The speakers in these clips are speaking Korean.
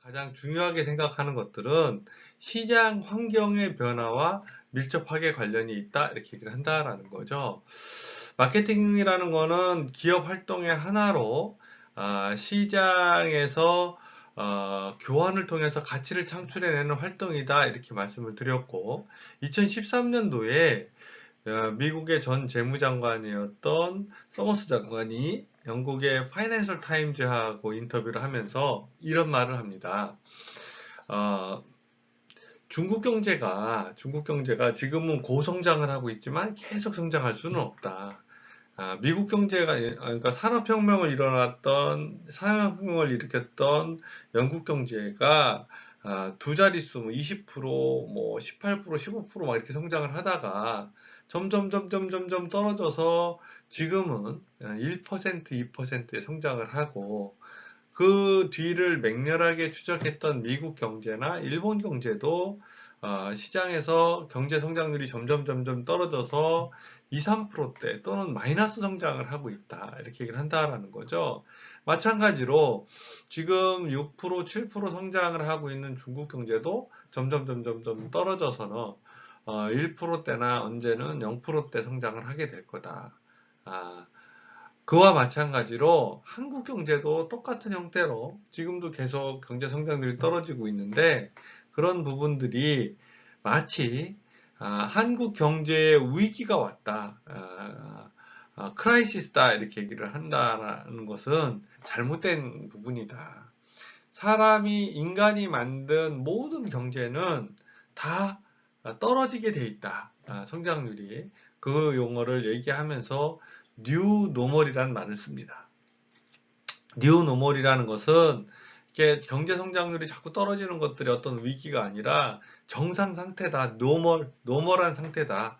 가장 중요하게 생각하는 것들은 시장 환경의 변화와 밀접하게 관련이 있다 이렇게 얘기를 한다라는 거죠. 마케팅이라는 거는 기업 활동의 하나로 시장에서 교환을 통해서 가치를 창출해내는 활동이다 이렇게 말씀을 드렸고, 2013년도에 미국의 전 재무장관이었던 서머스 장관이 영국의 파이낸셜 타임즈하고 인터뷰를 하면서 이런 말을 합니다. 어, 중국 경제가 지금은 고성장을 하고 있지만 계속 성장할 수는 없다. 미국 경제가, 그러니까 산업혁명을 일으켰던 영국 경제가 두 자릿수, 뭐 20%, 뭐 18%, 15%막 이렇게 성장을 하다가 점점 떨어져서 지금은 1%, 2%의 성장을 하고, 그 뒤를 맹렬하게 추적했던 미국 경제나 일본 경제도 시장에서 경제 성장률이 점점 떨어져서 2, 3%대 또는 마이너스 성장을 하고 있다. 이렇게 얘기를 한다라는 거죠. 마찬가지로 지금 6%, 7% 성장을 하고 있는 중국 경제도 점점 떨어져서는 1%대나 언제는 0%대 성장을 하게 될 거다. 그와 마찬가지로 한국 경제도 똑같은 형태로 지금도 계속 경제 성장률이 떨어지고 있는데, 그런 부분들이 마치 한국 경제에 위기가 왔다, 크라이시스다 이렇게 얘기를 한다는 것은 잘못된 부분이다. 인간이 만든 모든 경제는 다 떨어지게 돼 있다. 성장률이. 그 용어를 얘기하면서 뉴 노멀이라는 말을 씁니다. 뉴 노멀이라는 것은 이렇게 경제 성장률이 자꾸 떨어지는 것들이 어떤 위기가 아니라 정상 상태다. 노멀한 상태다.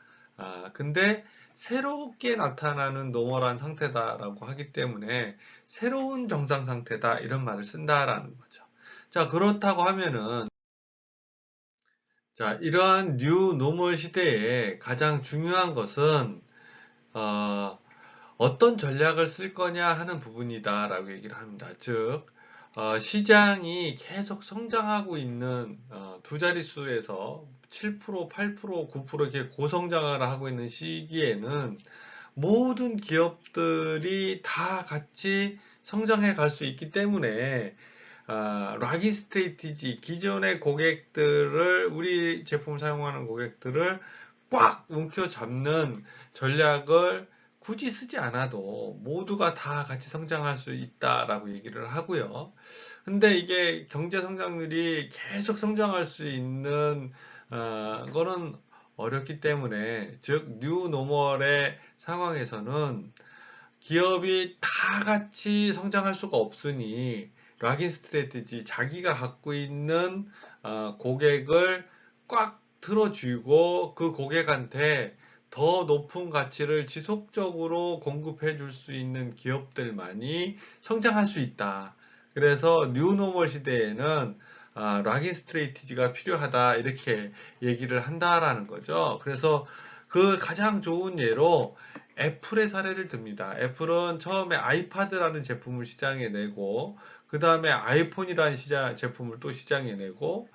근데 새롭게 나타나는 노멀한 상태다라고 하기 때문에 새로운 정상 상태다 이런 말을 쓴다라는 거죠. 자, 그렇다고 하면은, 자, 이러한 뉴 노멀 시대에 가장 중요한 것은 어, 어떤 전략을 쓸 거냐 하는 부분이다라고 얘기를 합니다. 즉, 시장이 계속 성장하고 있는 두 자릿수에서 7%, 8%, 9% 이렇게 고성장을 하고 있는 시기에는 모든 기업들이 다 같이 성장해 갈 수 있기 때문에 락인 스트레이티지, 기존의 고객들을, 우리 제품을 사용하는 고객들을 꽉 움켜잡는 전략을 굳이 쓰지 않아도 모두가 다 같이 성장할 수 있다라고 얘기를 하고요. 근데 이게 경제 성장률이 계속 성장할 수 있는 거는 어렵기 때문에, 즉 뉴 노멀의 상황에서는 기업이 다 같이 성장할 수가 없으니 락인 스트래티지, 자기가 갖고 있는 고객을 꽉 틀어쥐고 그 고객한테 더 높은 가치를 지속적으로 공급해 줄 수 있는 기업들만이 성장할 수 있다. 그래서 뉴노멀 시대에는 락인 스트레이티지가 필요하다 이렇게 얘기를 한다라는 거죠. 그래서 그 가장 좋은 예로 애플의 사례를 듭니다. 애플은 처음에 아이파드라는 제품을 시장에 내고, 그 다음에 아이폰이라는 제품을 또 시장에 내고,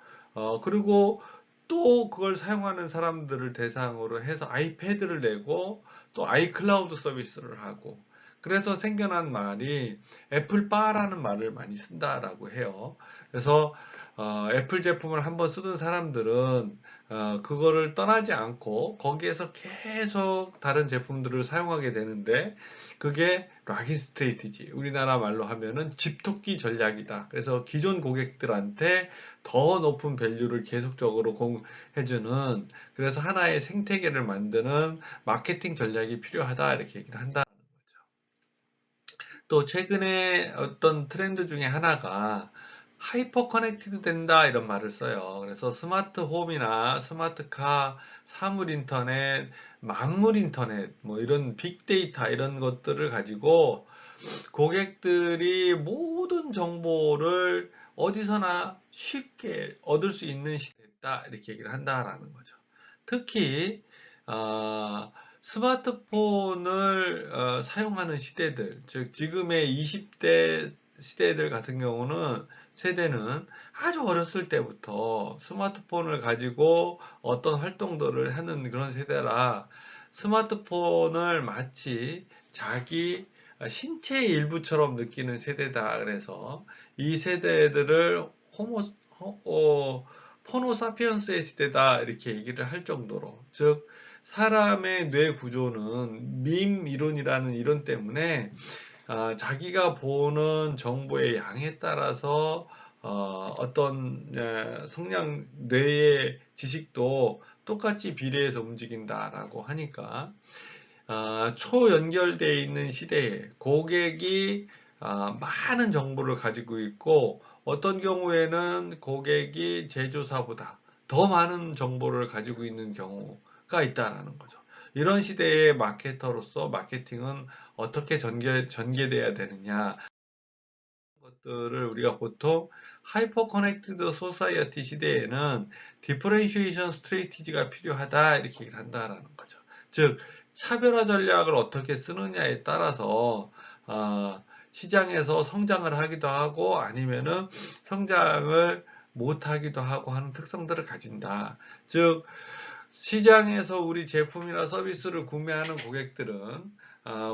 그리고 또 그걸 사용하는 사람들을 대상으로 해서 아이패드를 내고, 또 아이클라우드 서비스를 하고, 그래서 생겨난 말이 애플바라는 말을 많이 쓴다라고 해요. 그래서 애플 제품을 한번 쓰던 사람들은 그거를 떠나지 않고 거기에서 계속 다른 제품들을 사용하게 되는데, 그게 락인 스트레이트지, 우리나라 말로 하면은 집토끼 전략이다. 그래서 기존 고객들한테 더 높은 밸류를 계속적으로 공해주는, 그래서 하나의 생태계를 만드는 마케팅 전략이 필요하다 이렇게 얘기를 한다는 거죠. 또 최근에 어떤 트렌드 중에 하나가 하이퍼 커넥티드 된다 이런 말을 써요. 그래서 스마트 홈이나 스마트카, 사물 인터넷, 만물 인터넷, 뭐 이런 빅데이터 이런 것들을 가지고 고객들이 모든 정보를 어디서나 쉽게 얻을 수 있는 시대다 이렇게 얘기를 한다라는 거죠. 특히 어, 스마트폰을 사용하는 시대들, 즉 지금의 20대 시대들 같은 경우는 세대는 아주 어렸을 때부터 스마트폰을 가지고 어떤 활동들을 하는 그런 세대라 스마트폰을 마치 자기 신체의 일부처럼 느끼는 세대다. 그래서 이 세대들을 포노사피언스의 시대다 이렇게 얘기를 할 정도로, 즉 사람의 뇌 구조는 밈 이론이라는 이론 때문에 자기가 보는 정보의 양에 따라서 어떤 성량 뇌의 지식도 똑같이 비례해서 움직인다라고 하니까 초연결되어 있는 시대에 고객이 많은 정보를 가지고 있고 어떤 경우에는 고객이 제조사보다 더 많은 정보를 가지고 있는 경우가 있다라는 거죠. 이런 시대의 마케터로서 마케팅은 어떻게 전개돼야 되느냐 것들을 우리가 보통 하이퍼 커넥티드 소사이어티 시대에는 디퍼런시에이션 스트레티지가 필요하다 이렇게 얘기를 한다라는 거죠. 즉 차별화 전략을 어떻게 쓰느냐에 따라서 시장에서 성장을 하기도 하고 아니면은 성장을 못하기도 하고 하는 특성들을 가진다. 즉 시장에서 우리 제품이나 서비스를 구매하는 고객들은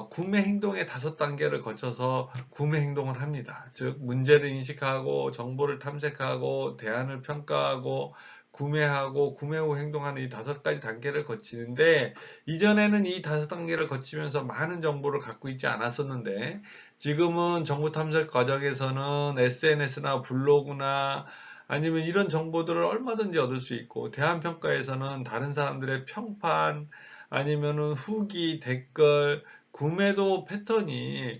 구매 행동의 5단계를 거쳐서 구매 행동을 합니다. 즉 문제를 인식하고 정보를 탐색하고 대안을 평가하고 구매하고 구매 후 행동하는 이 5가지 단계를 거치는데 이전에는 이 5단계를 거치면서 많은 정보를 갖고 있지 않았었는데 지금은 정보 탐색 과정에서는 SNS나 블로그나 아니면 이런 정보들을 얼마든지 얻을 수 있고 대한평가에서는 다른 사람들의 평판 아니면은 후기, 댓글, 구매도 패턴이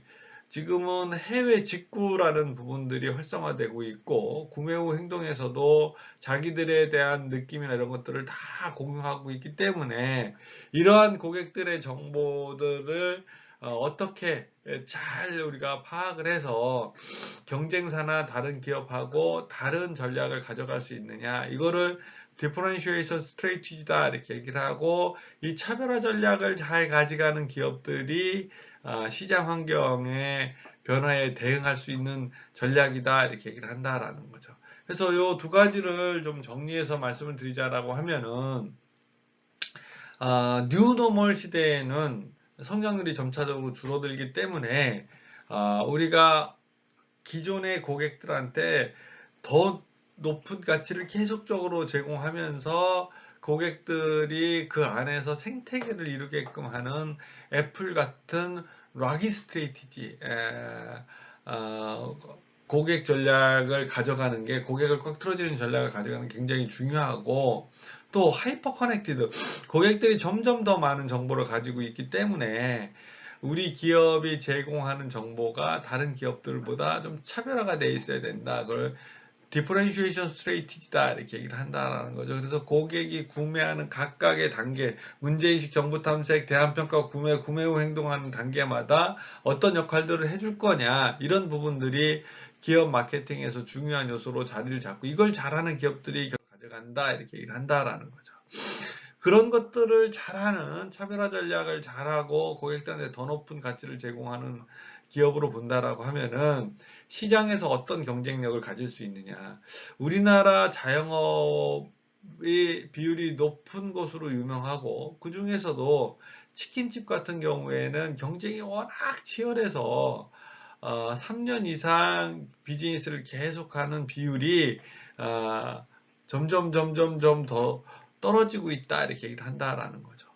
지금은 해외 직구라는 부분들이 활성화되고 있고 구매 후 행동에서도 자기들에 대한 느낌이나 이런 것들을 다 공유하고 있기 때문에 이러한 고객들의 정보들을 어떻게 잘 우리가 파악을 해서 경쟁사나 다른 기업하고 다른 전략을 가져갈 수 있느냐 이거를 디퍼런시에이션 스트레이티지다 이렇게 얘기를 하고 이 차별화 전략을 잘 가져가는 기업들이 시장 환경의 변화에 대응할 수 있는 전략이다 이렇게 얘기를 한다라는 거죠. 그래서 요 두 가지를 좀 정리해서 말씀을 드리자라고 하면은 뉴노멀 시대에는 성장률이 점차적으로 줄어들기 때문에 우리가 기존의 고객들한테 더 높은 가치를 계속적으로 제공하면서 고객들이 그 안에서 생태계를 이루게끔 하는 애플 같은 락이 스트레이티지, 고객 전략을 가져가는 게 고객을 꽉 틀어주는 전략을 가져가는 게 굉장히 중요하고 또 하이퍼 커넥티드 고객들이 점점 더 많은 정보를 가지고 있기 때문에 우리 기업이 제공하는 정보가 다른 기업들보다 좀 차별화가 돼 있어야 된다. 그걸 디퍼런시에이션 스트레이티지다 이렇게 얘기를 한다라는 거죠. 그래서 고객이 구매하는 각각의 단계, 문제인식, 정보 탐색, 대안평가, 구매 후 행동하는 단계마다 어떤 역할들을 해줄 거냐 이런 부분들이 기업 마케팅에서 중요한 요소로 자리를 잡고 이걸 잘하는 기업들이 가져간다 이렇게 얘기를 한다라는 거죠. 그런 것들을 잘하는 차별화 전략을 잘하고 고객들한테 더 높은 가치를 제공하는 기업으로 본다라고 하면은 시장에서 어떤 경쟁력을 가질 수 있느냐. 우리나라 자영업의 비율이 높은 곳으로 유명하고 그 중에서도 치킨집 같은 경우에는 경쟁이 워낙 치열해서 3년 이상 비즈니스를 계속하는 비율이 점점 더 떨어지고 있다 이렇게 얘기를 한다라는 거죠.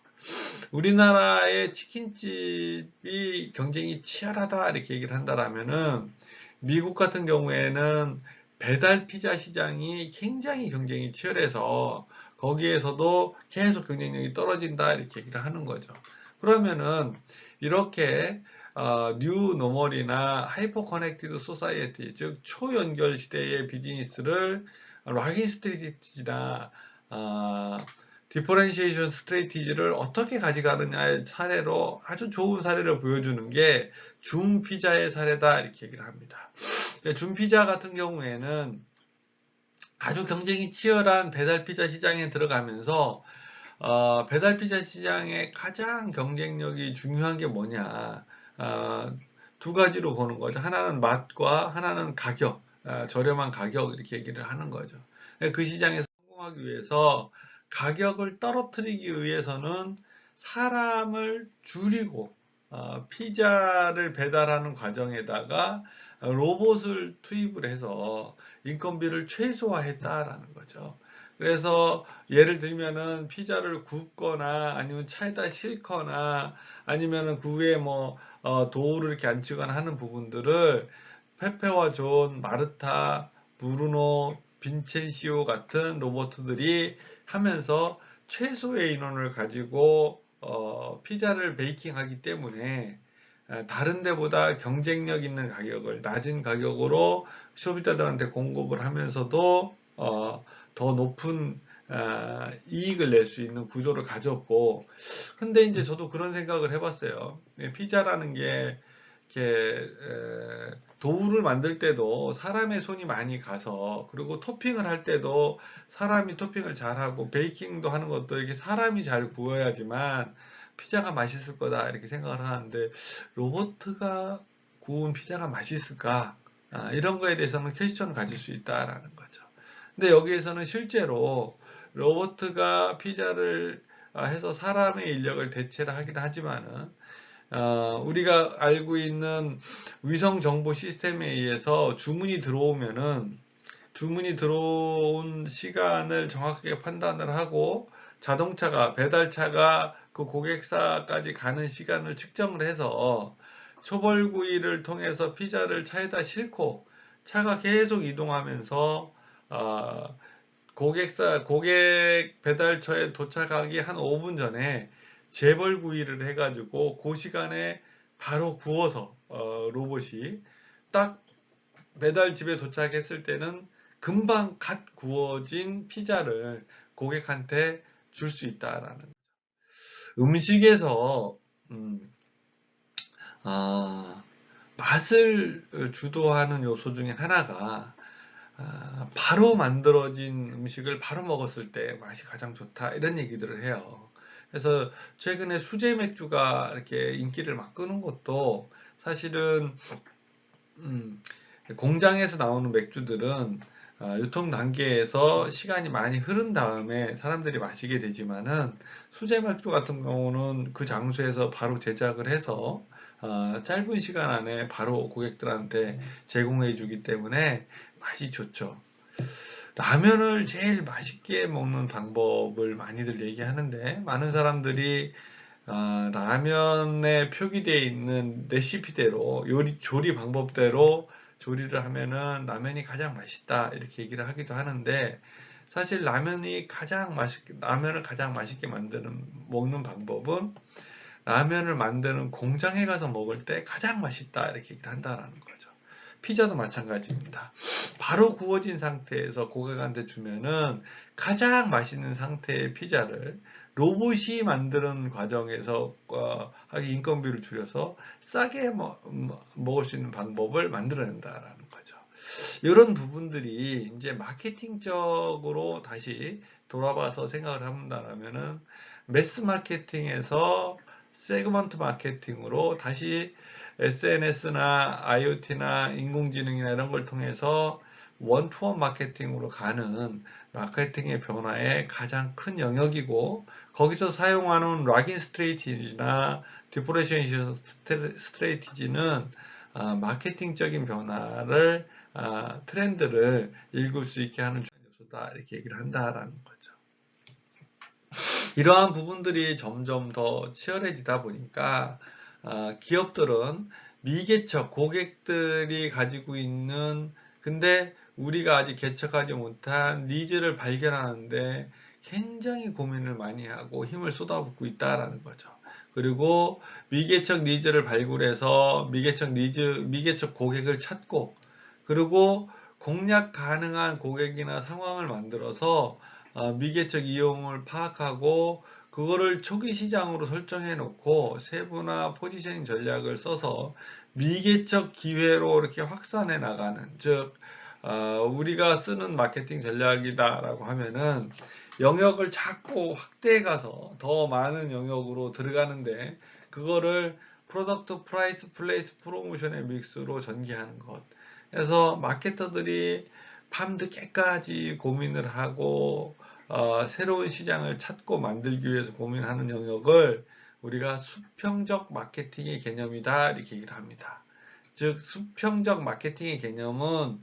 우리나라의 치킨집이 경쟁이 치열하다 이렇게 얘기를 한다라면은 미국 같은 경우에는 배달 피자 시장이 굉장히 경쟁이 치열해서 거기에서도 계속 경쟁력이 떨어진다 이렇게 얘기를 하는 거죠. 그러면은 이렇게 뉴 노멀이나 하이퍼 커넥티드 소사이어티 즉 초연결 시대의 비즈니스를 락인 스트레티지나 디퍼런시에이션 스트레티지를 어떻게 가져가느냐의 사례로 아주 좋은 사례를 보여주는 게 줌 피자의 사례다 이렇게 얘기를 합니다. 줌 피자 같은 경우에는 아주 경쟁이 치열한 배달 피자 시장에 들어가면서 배달 피자 시장의 가장 경쟁력이 중요한 게 뭐냐? 두 가지로 보는 거죠. 하나는 맛과 하나는 가격, 저렴한 가격 이렇게 얘기를 하는 거죠. 그 시장에서 성공하기 위해서 가격을 떨어뜨리기 위해서는 사람을 줄이고 피자를 배달하는 과정에다가 로봇을 투입을 해서 인건비를 최소화했다라는 거죠. 그래서 예를 들면은 피자를 굽거나 아니면 차에다 싣거나 아니면은 그 위에 뭐 도우를 이렇게 앉히거나 하는 부분들을 페페와 존, 마르타, 브루노, 빈첸시오 같은 로봇들이 하면서 최소의 인원을 가지고 피자를 베이킹하기 때문에 다른 데보다 경쟁력 있는 가격을 낮은 가격으로 소비자들한테 공급을 하면서도 더 높은 이익을 낼 수 있는 구조를 가졌고, 근데 이제 저도 그런 생각을 해봤어요. 피자라는 게 이렇게 도우를 만들 때도 사람의 손이 많이 가서, 그리고 토핑을 할 때도 사람이 토핑을 잘하고 베이킹도 하는 것도 이렇게 사람이 잘 구워야지만 피자가 맛있을 거다 이렇게 생각을 하는데, 로봇가 구운 피자가 맛있을까? 이런 거에 대해서는 퀘스천을 가질 수 있다라는 거죠. 근데 여기에서는 실제로 로봇가 피자를 해서 사람의 인력을 대체를 하긴 하지만은 우리가 알고 있는 위성 정보 시스템에 의해서 주문이 들어온 시간을 정확하게 판단을 하고 자동차가 배달차가 그 고객사까지 가는 시간을 측정을 해서 초벌구이를 통해서 피자를 차에다 싣고 차가 계속 이동하면서 고객 배달처에 도착하기 한 5분 전에 재벌구이를 해가지고 그 시간에 바로 구워서 로봇이 딱 배달집에 도착했을 때는 금방 갓 구워진 피자를 고객한테 줄 수 있다라는 음식에서 맛을 주도하는 요소 중에 하나가 바로 만들어진 음식을 바로 먹었을 때 맛이 가장 좋다 이런 얘기들을 해요. 그래서 최근에 수제 맥주가 이렇게 인기를 막 끄는 것도 사실은 공장에서 나오는 맥주들은 유통 단계에서 시간이 많이 흐른 다음에 사람들이 마시게 되지만은 수제 맥주 같은 경우는 그 장소에서 바로 제작을 해서 짧은 시간 안에 바로 고객들한테 제공해 주기 때문에 맛이 좋죠. 라면을 제일 맛있게 먹는 방법을 많이들 얘기하는데, 많은 사람들이 라면에 표기되어 있는 레시피대로 조리 방법대로 조리를 하면은 라면이 가장 맛있다 이렇게 얘기를 하기도 하는데, 사실 라면을 가장 맛있게 먹는 방법은 라면을 만드는 공장에 가서 먹을 때 가장 맛있다 이렇게 얘기를 한다라는 거죠. 피자도 마찬가지입니다. 바로 구워진 상태에서 고객한테 주면은 가장 맛있는 상태의 피자를 로봇이 만드는 과정에서 인건비를 줄여서 싸게 먹을 수 있는 방법을 만들어낸다라는 거죠. 이런 부분들이 이제 마케팅적으로 다시 돌아봐서 생각을 한다면은 매스 마케팅에서 세그먼트 마케팅으로 다시 SNS나 IoT나 인공지능이나 이런 걸 통해서 원투원 마케팅으로 가는 마케팅의 변화의 가장 큰 영역이고, 거기서 사용하는 락인 스트레이티지나 디퍼런시에이션 스트레이티지는 마케팅적인 변화를 트렌드를 읽을 수 있게 하는 중요한 요소다 이렇게 얘기를 한다라는 거죠. 이러한 부분들이 점점 더 치열해지다 보니까 기업들은 미개척 고객들이 가지고 있는, 근데 우리가 아직 개척하지 못한 니즈를 발견하는데 굉장히 고민을 많이 하고 힘을 쏟아붓고 있다라는 거죠. 그리고 미개척 니즈를 발굴해서 미개척 고객을 찾고, 그리고 공략 가능한 고객이나 상황을 만들어서 미개척 이용을 파악하고 그거를 초기 시장으로 설정해 놓고 세부나 포지셔닝 전략을 써서 미개척 기회로 이렇게 확산해 나가는, 즉 우리가 쓰는 마케팅 전략이다라고 하면은 영역을 자꾸 확대해 가서 더 많은 영역으로 들어가는데, 그거를 프로덕트, 프라이스, 플레이스, 프로모션의 믹스로 전개하는 것. 그래서 마케터들이 밤늦게까지 고민을 하고 새로운 시장을 찾고 만들기 위해서 고민하는 영역을 우리가 수평적 마케팅의 개념이다 이렇게 얘기를 합니다. 즉 수평적 마케팅의 개념은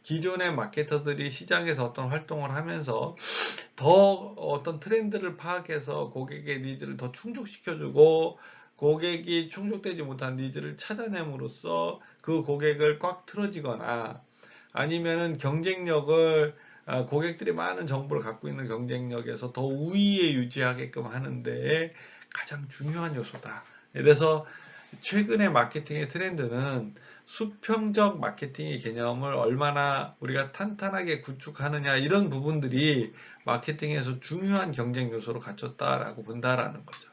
기존의 마케터들이 시장에서 어떤 활동을 하면서 더 어떤 트렌드를 파악해서 고객의 니즈를 더 충족시켜주고 고객이 충족되지 못한 니즈를 찾아냄으로써 그 고객을 꽉 틀어지거나 아니면은 경쟁력을 고객들이 많은 정보를 갖고 있는 경쟁력에서 더 우위에 유지하게끔 하는데 가장 중요한 요소다. 그래서 최근의 마케팅의 트렌드는 수평적 마케팅의 개념을 얼마나 우리가 탄탄하게 구축하느냐 이런 부분들이 마케팅에서 중요한 경쟁 요소로 갖췄다라고 본다라는 거죠.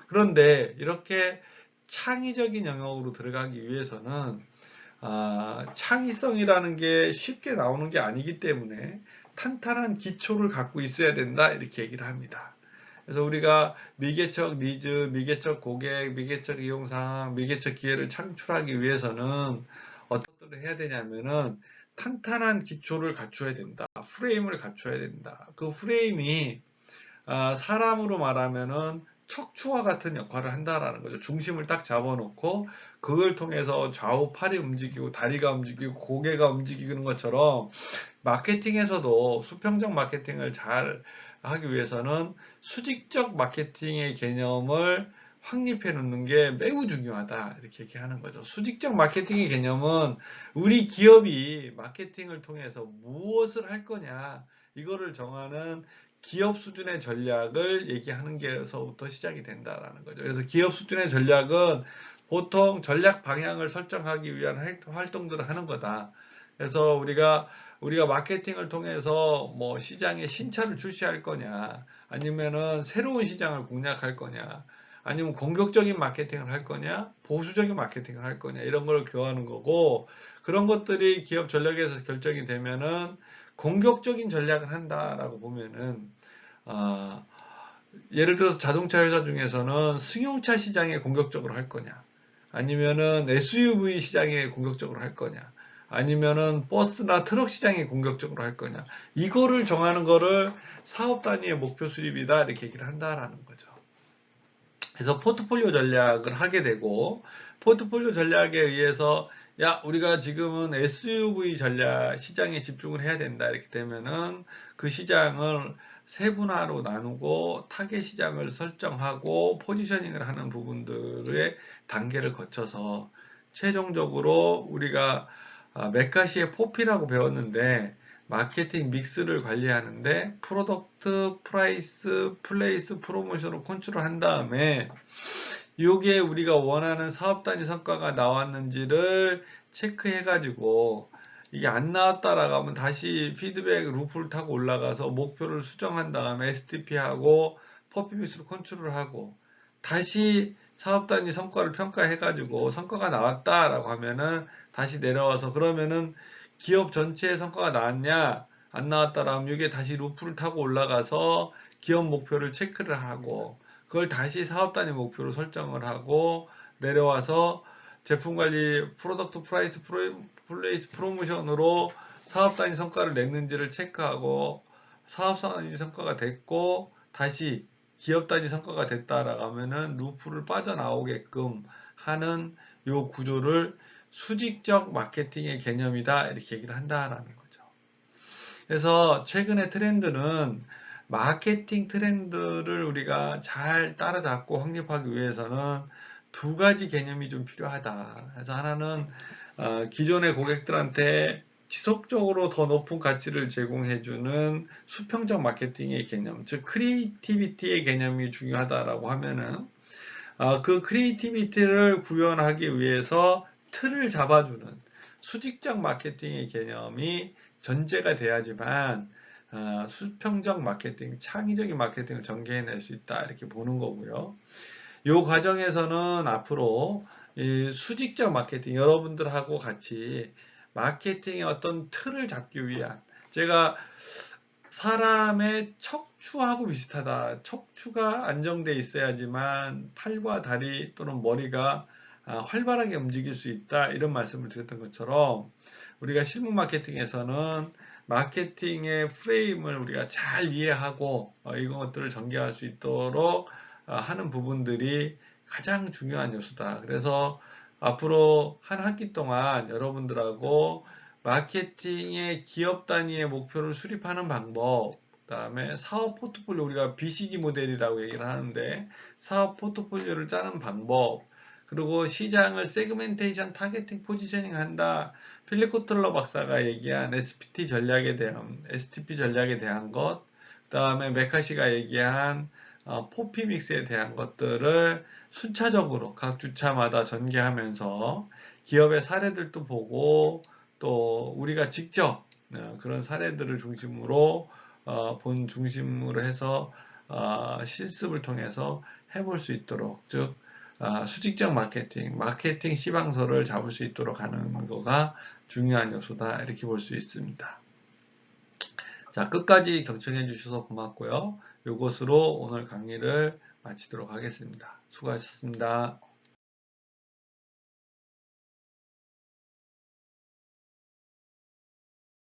그런데 이렇게 창의적인 영역으로 들어가기 위해서는 창의성이라는 게 쉽게 나오는 게 아니기 때문에 탄탄한 기초를 갖고 있어야 된다 이렇게 얘기를 합니다. 그래서 우리가 미개척 니즈, 미개척 고객, 미개척 이용상황, 미개척 기회를 창출하기 위해서는 어떤 것들을 해야 되냐면은 탄탄한 기초를 갖춰야 된다. 프레임을 갖춰야 된다. 그 프레임이 사람으로 말하면은 척추와 같은 역할을 한다라는 거죠. 중심을 딱 잡아놓고 그걸 통해서 좌우 팔이 움직이고 다리가 움직이고 고개가 움직이는 것처럼 마케팅에서도 수평적 마케팅을 잘 하기 위해서는 수직적 마케팅의 개념을 확립해 놓는 게 매우 중요하다 이렇게 얘기하는 거죠. 수직적 마케팅의 개념은 우리 기업이 마케팅을 통해서 무엇을 할 거냐 이거를 정하는 기업 수준의 전략을 얘기하는 게서부터 시작이 된다라는 거죠. 그래서 기업 수준의 전략은 보통 전략 방향을 설정하기 위한 활동들을 하는 거다. 그래서 우리가 마케팅을 통해서 뭐 시장에 신차를 출시할 거냐, 아니면은 새로운 시장을 공략할 거냐, 아니면 공격적인 마케팅을 할 거냐, 보수적인 마케팅을 할 거냐, 이런 걸 교하는 거고, 그런 것들이 기업 전략에서 결정이 되면은 공격적인 전략을 한다라고 보면은, 예를 들어서 자동차 회사 중에서는 승용차 시장에 공격적으로 할 거냐, 아니면은 SUV 시장에 공격적으로 할 거냐, 아니면은 버스나 트럭 시장에 공격적으로 할 거냐. 이거를 정하는 거를 사업 단위의 목표 수립이다. 이렇게 얘기를 한다라는 거죠. 그래서 포트폴리오 전략을 하게 되고, 포트폴리오 전략에 의해서, 야, 우리가 지금은 SUV 전략 시장에 집중을 해야 된다. 이렇게 되면은 그 시장을 세분화로 나누고 타겟 시장을 설정하고 포지셔닝을 하는 부분들의 단계를 거쳐서 최종적으로 우리가 메카시의 포피라고 배웠는데 마케팅 믹스를 관리하는데 프로덕트, 프라이스, 플레이스, 프로모션을 컨트롤한 다음에 이게 우리가 원하는 사업 단위 성과가 나왔는지를 체크해 가지고 이게 안 나왔다라고 하면 다시 피드백 루프를 타고 올라가서 목표를 수정한 다음에 STP하고 퍼포먼스를 컨트롤하고 다시 사업 단위 성과를 평가해 가지고 성과가 나왔다라고 하면은 다시 내려와서 그러면은 기업 전체의 성과가 나왔냐 안 나왔다라면 이게 다시 루프를 타고 올라가서 기업 목표를 체크를 하고 그걸 다시 사업 단위 목표로 설정을 하고 내려와서 제품 관리 프로덕트 프라이스 플레이스 프로모션으로 사업 단위 성과를 냈는지를 체크하고 사업 단위 성과가 됐고 다시 기업 단위 성과가 됐다라고 하면은 루프를 빠져나오게끔 하는 요 구조를 수직적 마케팅의 개념이다 이렇게 얘기를 한다라는 거죠. 그래서 최근의 트렌드는 마케팅 트렌드를 우리가 잘 따라잡고 확립하기 위해서는 두 가지 개념이 좀 필요하다. 그래서 하나는 기존의 고객들한테 지속적으로 더 높은 가치를 제공해주는 수평적 마케팅의 개념, 즉 크리에이티비티의 개념이 중요하다라고 하면은 그 크리에이티비티를 구현하기 위해서 틀을 잡아주는 수직적 마케팅의 개념이 전제가 돼야지만 수평적 마케팅, 창의적인 마케팅을 전개해낼 수 있다 이렇게 보는 거고요. 이 과정에서는 앞으로 이 수직적 마케팅 여러분들하고 같이 마케팅의 어떤 틀을 잡기 위한 제가 사람의 척추하고 비슷하다. 척추가 안정돼 있어야지만 팔과 다리 또는 머리가 활발하게 움직일 수 있다. 이런 말씀을 드렸던 것처럼 우리가 실무 마케팅에서는 마케팅의 프레임을 우리가 잘 이해하고 이런 것들을 전개할 수 있도록 하는 부분들이 가장 중요한 요소다. 그래서 앞으로 한 학기 동안 여러분들하고 마케팅의 기업 단위의 목표를 수립하는 방법, 그다음에 사업 포트폴리오, 우리가 BCG 모델이라고 얘기를 하는데 사업 포트폴리오를 짜는 방법, 그리고 시장을 세그멘테이션 타겟팅 포지셔닝 한다. 필립 코틀러 박사가 얘기한 SPT 전략에 대한, STP 전략에 대한 것, 그다음에 메카시가 얘기한 포피 믹스에 대한 것들을 순차적으로 각 주차마다 전개하면서 기업의 사례들도 보고 또 우리가 직접 그런 사례들을 중심으로 본 중심으로 해서 실습을 통해서 해볼 수 있도록, 즉 수직적 마케팅 시방서를 잡을 수 있도록 하는 거가 중요한 요소다, 이렇게 볼 수 있습니다. 자, 끝까지 경청해 주셔서 고맙고요. 이것으로 오늘 강의를 마치도록 하겠습니다. 수고하셨습니다.